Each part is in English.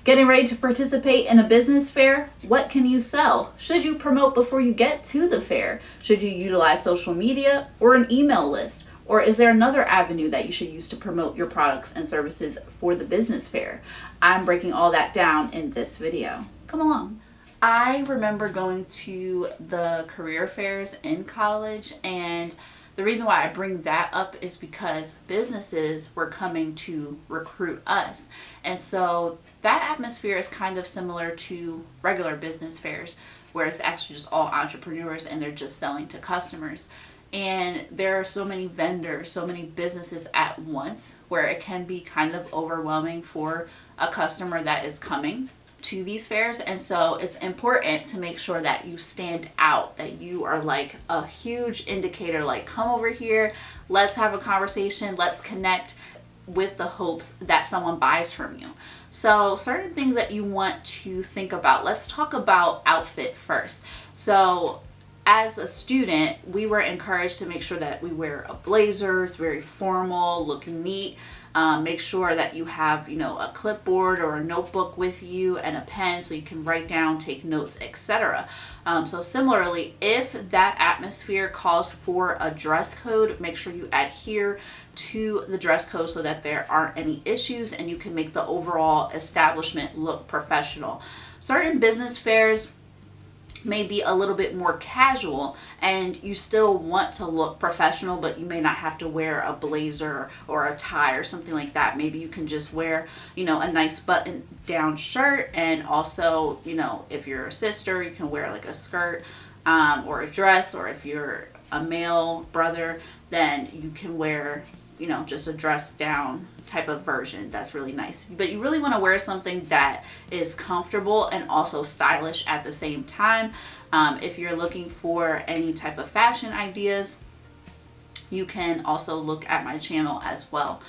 Getting ready to participate in a business fair? What can you sell? Should you promote before you get to the fair? Should you utilize social media or an email list? Or is there another avenue that you should use to promote your products and services for the business fair? I'm breaking all that down in this video. Come along. I remember going to the career fairs in college, and the reason why I bring that up is because businesses were coming to recruit us. And so that atmosphere is kind of similar to regular business fairs, where it's actually just all entrepreneurs and they're just selling to customers. And there are so many vendors, so many businesses at once, where it can be kind of overwhelming for a customer that is coming to these fairs. And so it's important to make sure that you stand out, that you are like a huge indicator, like, come over here, let's have a conversation, let's connect, with the hopes that someone buys from you. So certain things that you want to think about. Let's talk about outfit first. So as a student, we were encouraged to make sure that we wear a blazer. It's very formal, looking neat. Make sure that you have, a clipboard or a notebook with you and a pen so you can write down, take notes, etc. So similarly, if that atmosphere calls for a dress code, make sure you adhere to the dress code so that there aren't any issues and you can make the overall establishment look professional. Certain business fairs may be a little bit more casual and you still want to look professional, but you may not have to wear a blazer or a tie or something like that. Maybe you can just wear, a nice button down shirt, and also, if you're a sister, you can wear like a skirt or a dress, or if you're a male brother, then you can wear just a dress down type of version. That's really nice. But you really want to wear something that is comfortable and also stylish at the same time. If you're looking for any type of fashion ideas, you can also look at my channel as well,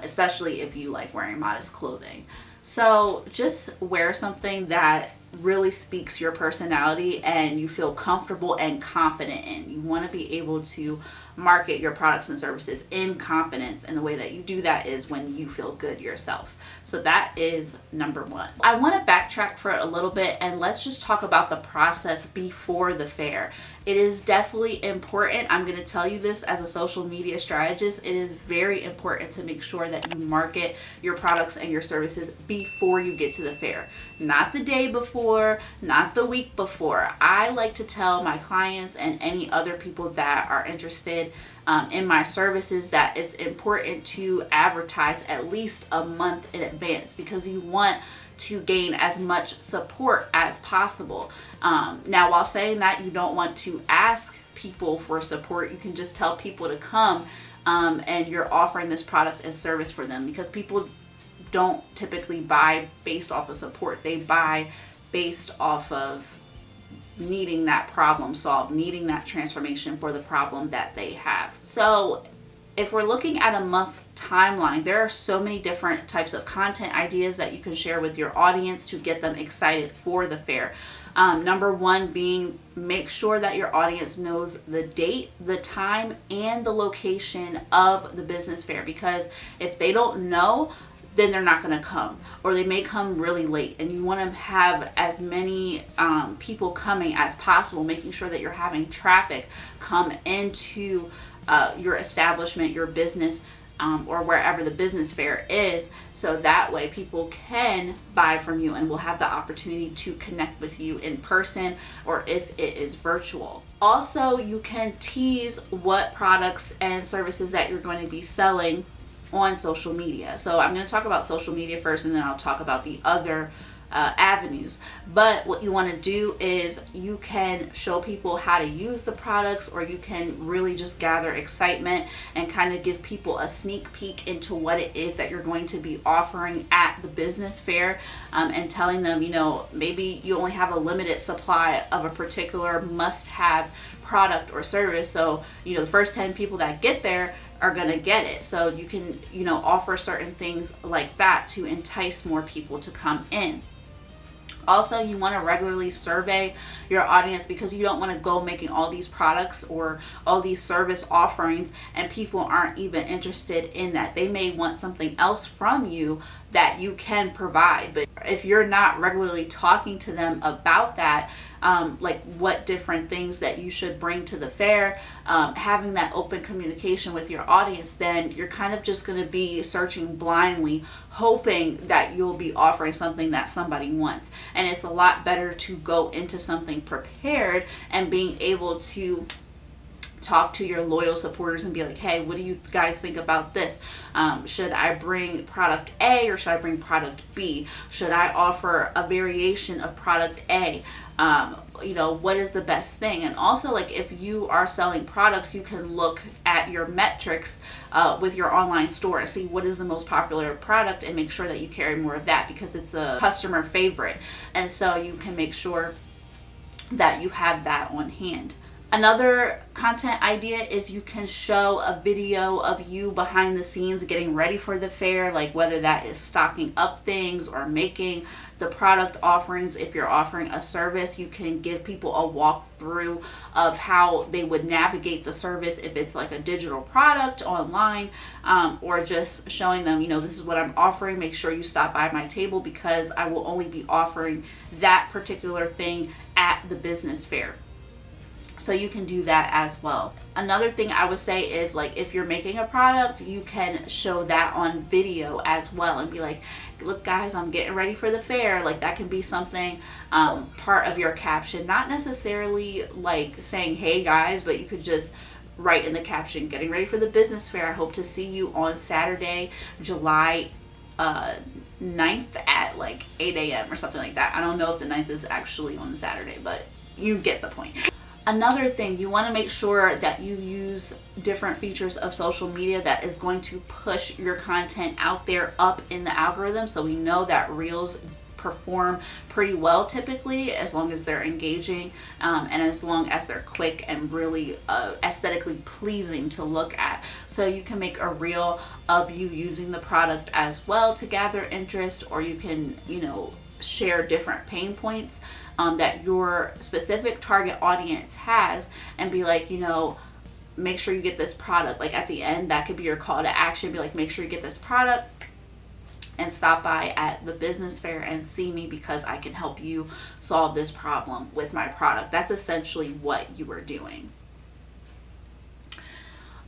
especially if you like wearing modest clothing. So just wear something that really speaks your personality and you feel comfortable and confident in. You want to be able to market your products and services in confidence, and the way that you do that is when you feel good yourself. So that is number one. I want to backtrack for a little bit and let's just talk about the process before the fair. It is definitely important. I'm going to tell you this as a social media strategist. It is very important to make sure that you market your products and your services before you get to the fair. Not the day before, not the week before. I like to tell my clients and any other people that are interested in my services that it's important to advertise at least a month in advance, because you want to gain as much support as possible. Now, while saying that, you don't want to ask people for support. You can just tell people to come and you're offering this product and service for them, because people don't typically buy based off of support. They buy based off of needing that problem solved, needing that transformation for the problem that they have. So if we're looking at a month timeline, there are so many different types of content ideas that you can share with your audience to get them excited for the fair. Number one being, make sure that your audience knows the date, the time, and the location of the business fair, because if they don't know, then they're not going to come, or they may come really late, and you want to have as many people coming as possible, making sure that you're having traffic come into your establishment, your business, or wherever the business fair is, so that way people can buy from you and will have the opportunity to connect with you in person, or if it is virtual. Also, you can tease what products and services that you're going to be selling on social media. So I'm going to talk about social media first, and then I'll talk about the other avenues. But what you want to do is you can show people how to use the products, or you can really just gather excitement and kind of give people a sneak peek into what it is that you're going to be offering at the business fair, and telling them, maybe you only have a limited supply of a particular must-have product or service. So, the first 10 people that get there are going to get it. So you can, offer certain things like that to entice more people to come in. Also, you want to regularly survey your audience, because you don't want to go making all these products or all these service offerings and people aren't even interested in that. They may want something else from you that you can provide. But if you're not regularly talking to them about that, like what different things that you should bring to the fair, having that open communication with your audience, then you're kind of just going to be searching blindly, hoping that you'll be offering something that somebody wants. And it's a lot better to go into something prepared and being able to talk to your loyal supporters and be like, hey, what do you guys think about this? Should I bring product A or should I bring product B? Should I offer a variation of product A? What is the best thing? And also, like, if you are selling products, you can look at your metrics with your online store and see what is the most popular product and make sure that you carry more of that, because it's a customer favorite. And so you can make sure that you have that on hand. Another content idea is you can show a video of you behind the scenes getting ready for the fair, like whether that is stocking up things or making the product offerings. If you're offering a service, you can give people a walkthrough of how they would navigate the service if it's like a digital product online, or just showing them, this is what I'm offering. Make sure you stop by my table because I will only be offering that particular thing at the business fair. So you can do that as well. Another thing I would say is, like, if you're making a product, you can show that on video as well and be like, look guys, I'm getting ready for the fair. Like, that can be something, part of your caption, not necessarily like saying, hey guys, but you could just write in the caption, getting ready for the business fair. I hope to see you on Saturday, July 9th at like 8 a.m. or something like that. I don't know if the 9th is actually on the Saturday, but you get the point. Another thing, you want to make sure that you use different features of social media that is going to push your content out there up in the algorithm. So we know that Reels perform pretty well typically, as long as they're engaging, and as long as they're quick and really aesthetically pleasing to look at. So you can make a reel of you using the product as well to gather interest, or you can, share different pain points that your specific target audience has and be like, make sure you get this product. Like at the end, that could be your call to action. Be like, make sure you get this product and stop by at the business fair and see me because I can help you solve this problem with my product. That's essentially what you are doing.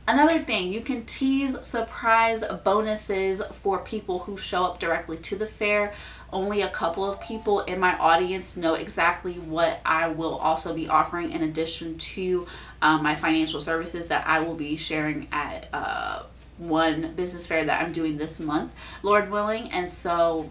Another thing, you can tease surprise bonuses for people who show up directly to the fair. Only a couple of people in my audience know exactly what I will also be offering in addition to my financial services that I will be sharing at one business fair that I'm doing this month, Lord willing. And so,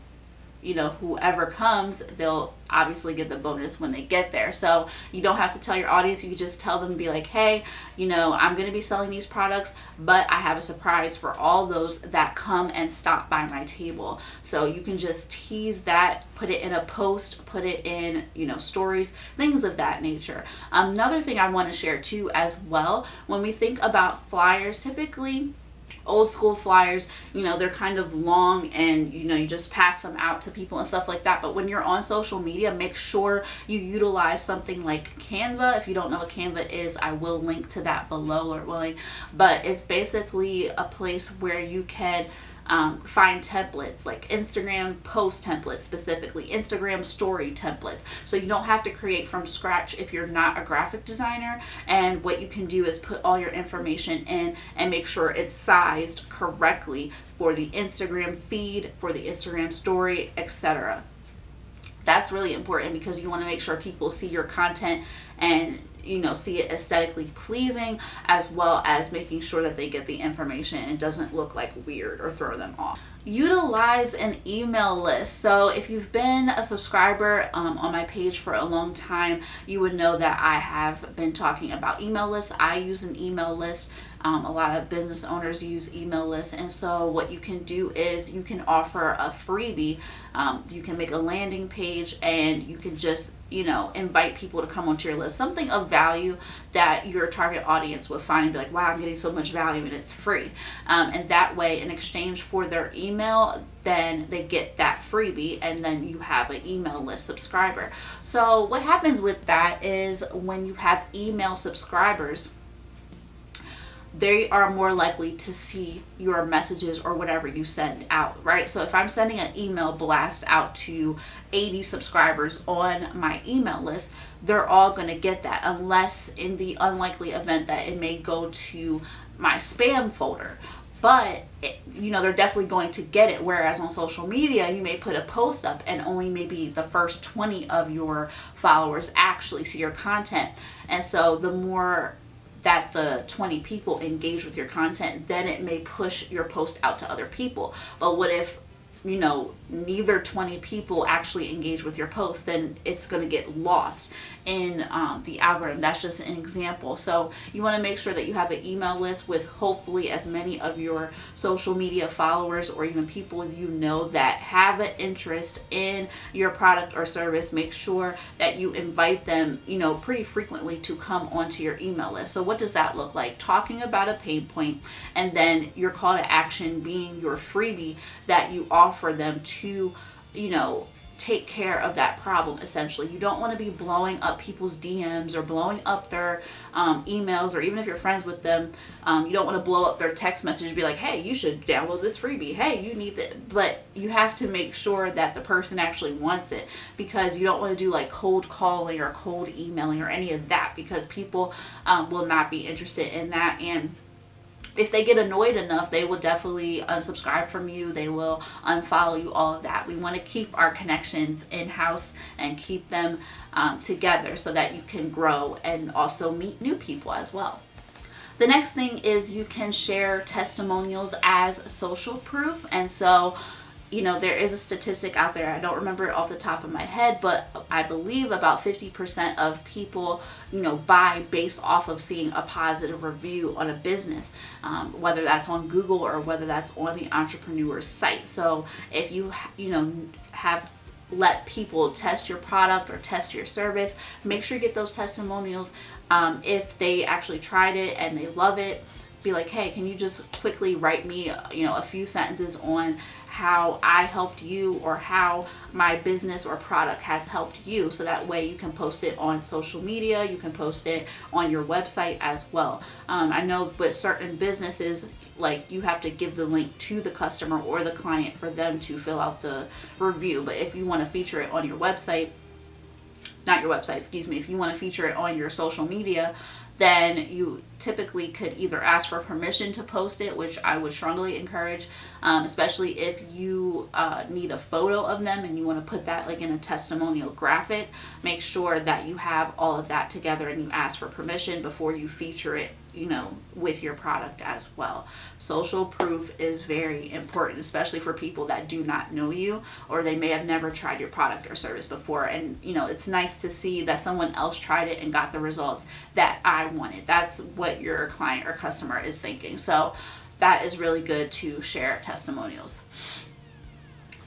whoever comes, they'll obviously get the bonus when they get there. So you don't have to tell your audience. You can just tell them, be like, hey, I'm going to be selling these products, but I have a surprise for all those that come and stop by my table. So you can just tease that, put it in a post, put it in, stories, things of that nature. Another thing I want to share too as well, when we think about flyers, typically old school flyers, they're kind of long and you just pass them out to people and stuff like that. But when you're on social media, make sure you utilize something like Canva. If you don't know what Canva is, I will link to that below, Lord willing. But it's basically a place where you can find templates like Instagram post templates, specifically Instagram story templates. So you don't have to create from scratch if you're not a graphic designer. And what you can do is put all your information in and make sure it's sized correctly for the Instagram feed, for the Instagram story, etc. That's really important because you want to make sure people see your content and see it aesthetically pleasing, as well as making sure that they get the information and it doesn't look like weird or throw them off. Utilize an email list. So if you've been a subscriber on my page for a long time, you would know that I have been talking about email lists. I use an email list. A lot of business owners use email lists. And so what you can do is you can offer a freebie. You can make a landing page and you can just, invite people to come onto your list. Something of value that your target audience would find and be like, wow, I'm getting so much value and it's free. And that way, in exchange for their email, then they get that freebie and then you have an email list subscriber. So what happens with that is when you have email subscribers, they are more likely to see your messages or whatever you send out, right? So if I'm sending an email blast out to 80 subscribers on my email list, they're all going to get that, unless in the unlikely event that it may go to my spam folder. But they're definitely going to get it. Whereas on social media, you may put a post up and only maybe the first 20 of your followers actually see your content. And so the more that the 20 people engage with your content, then it may push your post out to other people. But what if neither 20 people actually engage with your post? Then it's going to get lost in the algorithm. That's just an example. So you want to make sure that you have an email list with hopefully as many of your social media followers or even people that have an interest in your product or service. Make sure that you invite them pretty frequently to come onto your email list. So what does that look like? Talking about a pain point, and then your call to action being your freebie that you offer them to take care of that problem. Essentially, you don't want to be blowing up people's DMs or blowing up their emails, or even if you're friends with them, you don't want to blow up their text message, be like, hey, you should download this freebie, hey, you need that. But you have to make sure that the person actually wants it, because you don't want to do like cold calling or cold emailing or any of that, because people will not be interested in that. And if they get annoyed enough, they will definitely unsubscribe from you. They will unfollow you, all of that. We want to keep our connections in-house and keep them together so that you can grow and also meet new people as well. The next thing is you can share testimonials as social proof. And so there is a statistic out there. I don't remember it off the top of my head, but I believe about 50% of people, buy based off of seeing a positive review on a business, whether that's on Google or whether that's on the entrepreneur's site. So if you, have let people test your product or test your service, make sure you get those testimonials. If they actually tried it and they love it, be like, hey, can you just quickly write me, a few sentences on how I helped you or how my business or product has helped you. So that way you can post it on social media, you can post it on your website as well. I know with certain businesses, like, you have to give the link to the customer or the client for them to fill out the review. But if you want to feature it on your website, if you want to feature it on your social media, then you typically could either ask for permission to post it, which I would strongly encourage, especially if you need a photo of them and you want to put that like in a testimonial graphic. Make sure that you have all of that together and you ask for permission before you feature it, with your product as well. Social proof is very important, especially for people that do not know you, or they may have never tried your product or service before. And it's nice to see that someone else tried it and got the results that I wanted. That's what your client or customer is thinking. So that is really good to share testimonials.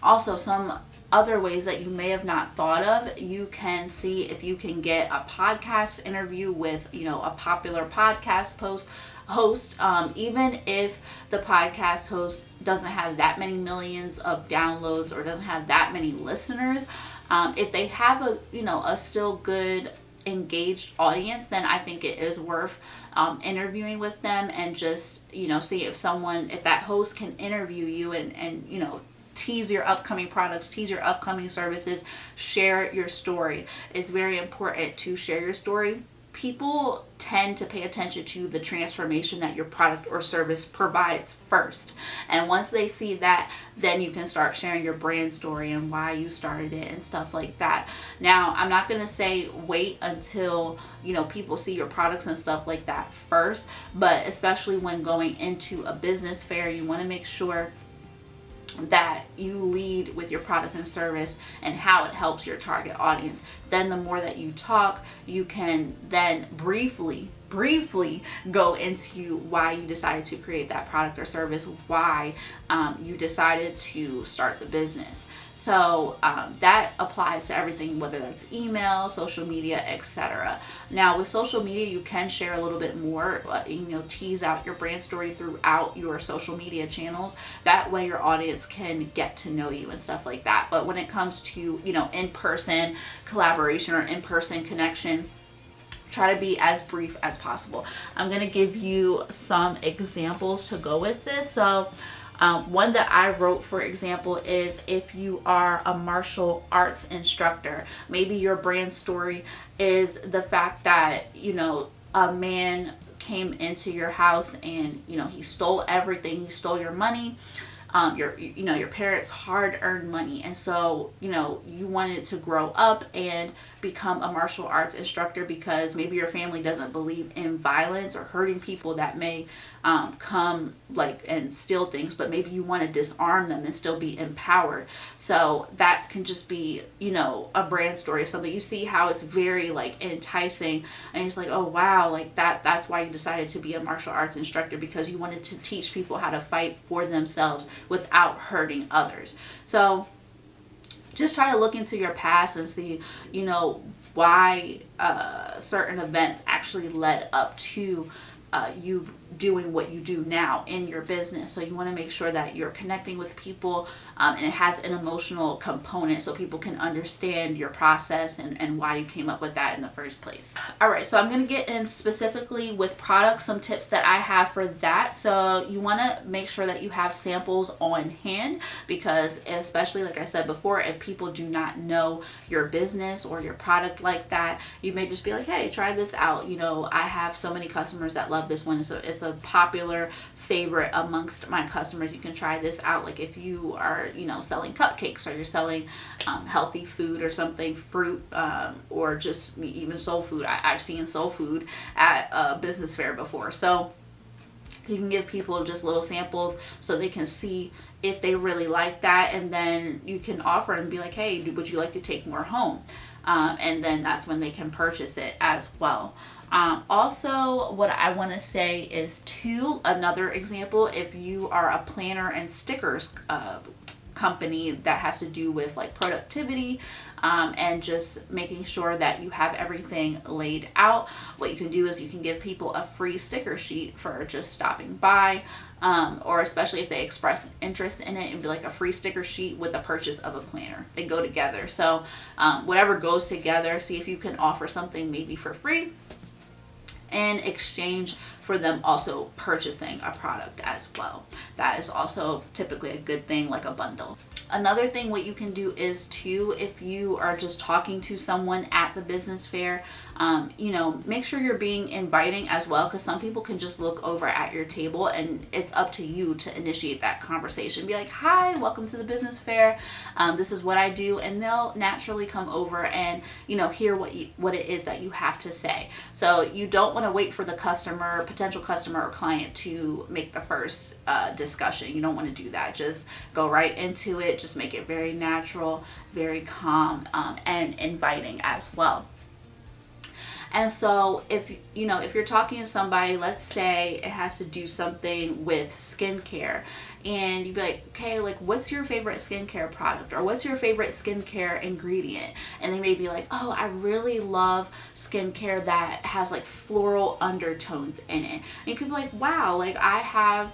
Also, some other ways that you may have not thought of, you can see if you can get a podcast interview with a popular podcast host, even if the podcast host doesn't have that many millions of downloads or doesn't have that many listeners. If they have a still good engaged audience, then I think it is worth interviewing with them and just see if that host can interview you and tease your upcoming products, tease your upcoming services, share your story. It's very important to share your story. People tend to pay attention to the transformation that your product or service provides first. And once they see that, then you can start sharing your brand story and why you started it and stuff like that. Now, I'm not going to say wait until people see your products and stuff like that first, but especially when going into a business fair, you want to make sure that you lead with your product and service and how it helps your target audience. Then the more that you talk, you can then briefly go into why you decided to create that product or service, why you decided to start the business. So that applies to everything, whether that's email, social media, etc. Now with social media, you can share a little bit more, tease out your brand story throughout your social media channels. That way your audience can get to know you and stuff like that. But when it comes to, in-person collaboration or in-person connection, try to be as brief as possible. I'm going to give you some examples to go with this. So one that I wrote, for example, is if you are a martial arts instructor, maybe your brand story is the fact that, a man came into your house and, he stole everything. He stole your money, your parents' hard-earned money. And so, you wanted to grow up and become a martial arts instructor because maybe your family doesn't believe in violence or hurting people that may come and steal things, but maybe you want to disarm them and still be empowered. So that can just be, a brand story of something. You see how it's very enticing, and it's like, oh wow, that's why you decided to be a martial arts instructor, because you wanted to teach people how to fight for themselves without hurting others. So just try to look into your past and see, why certain events actually led up to you doing what you do now in your business. So you want to make sure that you're connecting with people, and it has an emotional component so people can understand your process and why you came up with that in the first place. All right, so I'm going to get in specifically with products, some tips that I have for that. So you want to make sure that you have samples on hand, because especially like I said before, if people do not know your business or your product like that, you may just be like, hey, try this out. I have so many customers that love this one. It's a popular favorite amongst my customers. You can try this out. Like if you are, selling cupcakes, or you're selling healthy food or something, fruit, or just even soul food. I've seen soul food at a business fair before. So you can give people just little samples so they can see if they really like that, and then you can offer and be like, hey, would you like to take more home? And then that's when they can purchase it as well. Also, what I want to say is another example, if you are a planner and stickers company that has to do with productivity, and just making sure that you have everything laid out, what you can do is you can give people a free sticker sheet for just stopping by, or especially if they express interest in it, and be like a free sticker sheet with the purchase of a planner. They go together. So whatever goes together, see if you can offer something maybe for free in exchange for them also purchasing a product as well. That is also typically a good thing, like a bundle. Another thing what you can do is if you are just talking to someone at the business fair, make sure you're being inviting as well, because some people can just look over at your table, and it's up to you to initiate that conversation. Be like, hi, welcome to the business fair. This is what I do, and they'll naturally come over and hear what it is that you have to say. So you don't want to wait for the potential customer or client to make the first discussion. You don't want to do that. Just go right into it. Just make it very natural, very calm, and inviting as well. And so if you're talking to somebody, let's say it has to do something with skincare, and you'd be like, okay, what's your favorite skincare product, or what's your favorite skincare ingredient? And they may be like, oh, I really love skincare that has floral undertones in it. And you could be like, wow, I have,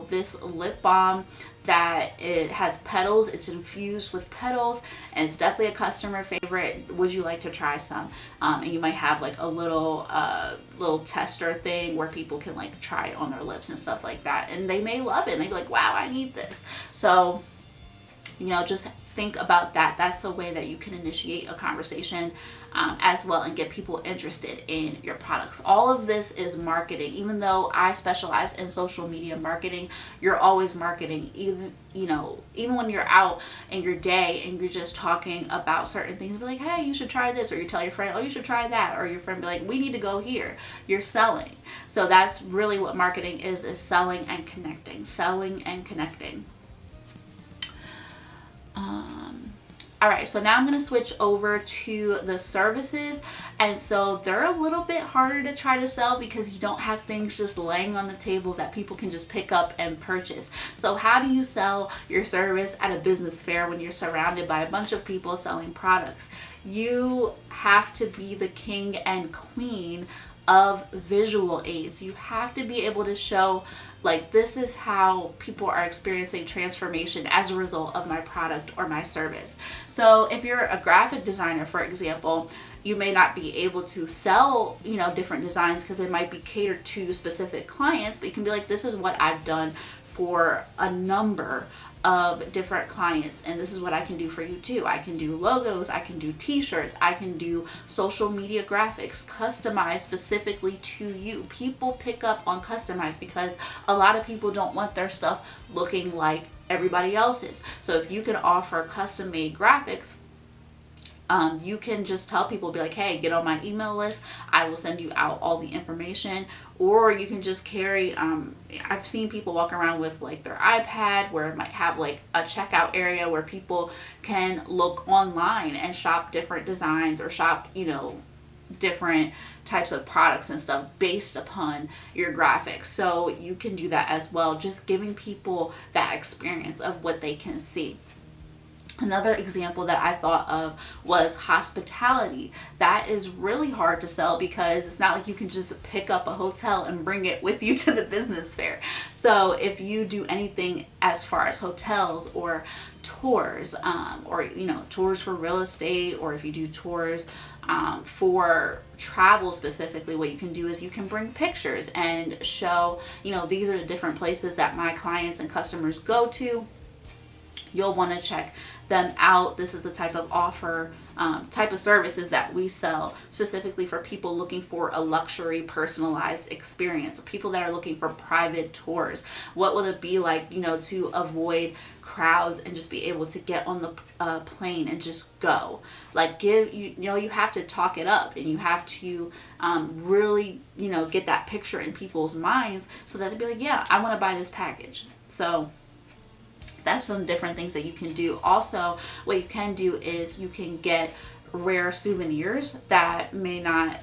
this lip balm that it has petals, it's infused with petals, and it's definitely a customer favorite. Would you like to try some? And you might have a little tester thing where people can try it on their lips and stuff like that, and they may love it, and they'd be like, wow, I need this. So just think about that. That's a way that you can initiate a conversation as well, and get people interested in your products. All of this is marketing. Even though I specialize in social media marketing, you're always marketing. Even when you're out in your day and you're just talking about certain things, be like, hey, you should try this, or you tell your friend, oh, you should try that, or your friend be like, we need to go here. You're selling. So that's really what marketing is selling and connecting. All right, so now I'm going to switch over to the services. And so they're a little bit harder to try to sell, because you don't have things just laying on the table that people can just pick up and purchase. So how do you sell your service at a business fair when you're surrounded by a bunch of people selling products? You have to be the king and queen of visual aids. You have to be able to show Like, this is how people are experiencing transformation as a result of my product or my service. So if you're a graphic designer, for example, you may not be able to sell, different designs because it might be catered to specific clients, but you can be like, this is what I've done for a number of different clients, and this is what I can do for you too. I can do logos, I can do t-shirts, I can do social media graphics customized specifically to you. People pick up on customized because a lot of people don't want their stuff looking like everybody else's. So if you can offer custom made graphics, you can just tell people, be like, hey, get on my email list. I will send you out all the information. Or you can just carry, I've seen people walk around with like their iPad where it might have like a checkout area where people can look online and shop different designs or shop, different types of products and stuff based upon your graphics. So you can do that as well, just giving people that experience of what they can see. Another example that I thought of was hospitality. That is really hard to sell because it's not like you can just pick up a hotel and bring it with you to the business fair. So if you do anything as far as hotels or tours, or tours for real estate, or if you do tours for travel specifically, what you can do is you can bring pictures and show, these are the different places that my clients and customers go to. You'll want to check them out. This is the type of offer, type of services that we sell specifically for people looking for a luxury personalized experience, or people that are looking for private tours. What would it be like, to avoid crowds and just be able to get on the plane and just go? Like, you have to talk it up, and you have to really, get that picture in people's minds so that they'd be like, yeah, I want to buy this package. So that's some different things that you can do. Also, what you can do is you can get rare souvenirs that may not,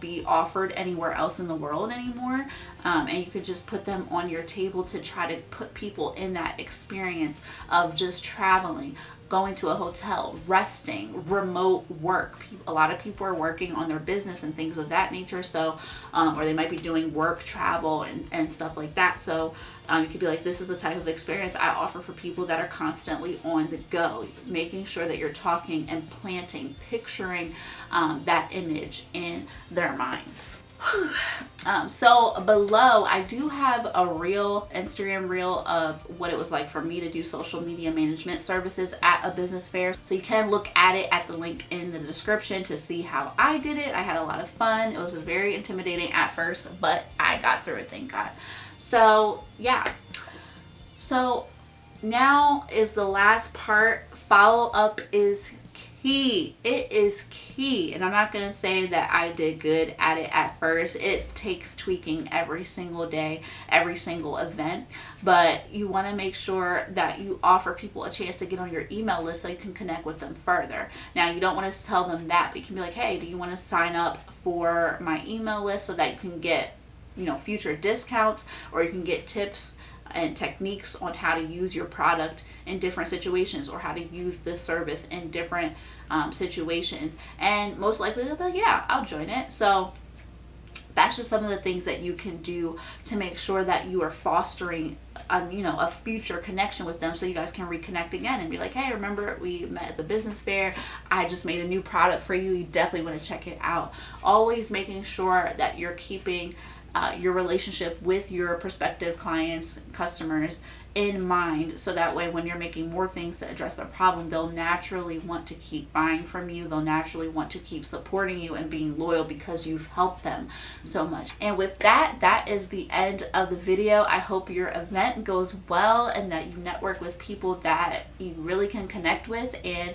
be offered anywhere else in the world anymore. And you could just put them on your table to try to put people in that experience of just traveling, going to a hotel, resting, remote work. A lot of people are working on their business and things of that nature. So, or they might be doing work travel and stuff like that. So you could be like, this is the type of experience I offer for people that are constantly on the go, making sure that you're talking and planting, picturing that image in their minds. So below, I do have a Instagram reel of what it was like for me to do social media management services at a business fair. So you can look at it at the link in the description to see how I did it. I had a lot of fun. It was very intimidating at first, but I got through it, thank God. So yeah. So now is the last part. Follow up is key. It is key. And I'm not going to say that I did good at it at first. It takes tweaking every single day, every single event. But you want to make sure that you offer people a chance to get on your email list so you can connect with them further. Now, you don't want to tell them that, but you can be like, hey, do you want to sign up for my email list so that you can get, future discounts, or you can get tips and techniques on how to use your product in different situations, or how to use this service in different situations. And most likely they'll be like, yeah, I'll join it. So that's just some of the things that you can do to make sure that you are fostering a future connection with them, so you guys can reconnect again and be like, hey, remember we met at the business fair? I just made a new product for you. You definitely want to check it out. Always making sure that you're keeping your relationship with your prospective clients, customers in mind, so that way when you're making more things to address their problem, they'll naturally want to keep buying from you. They'll naturally want to keep supporting you and being loyal because you've helped them so much. And with that, that is the end of the video. I hope your event goes well and that you network with people that you really can connect with, and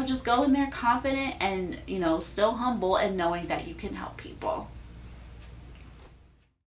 just go in there confident and still humble and knowing that you can help people.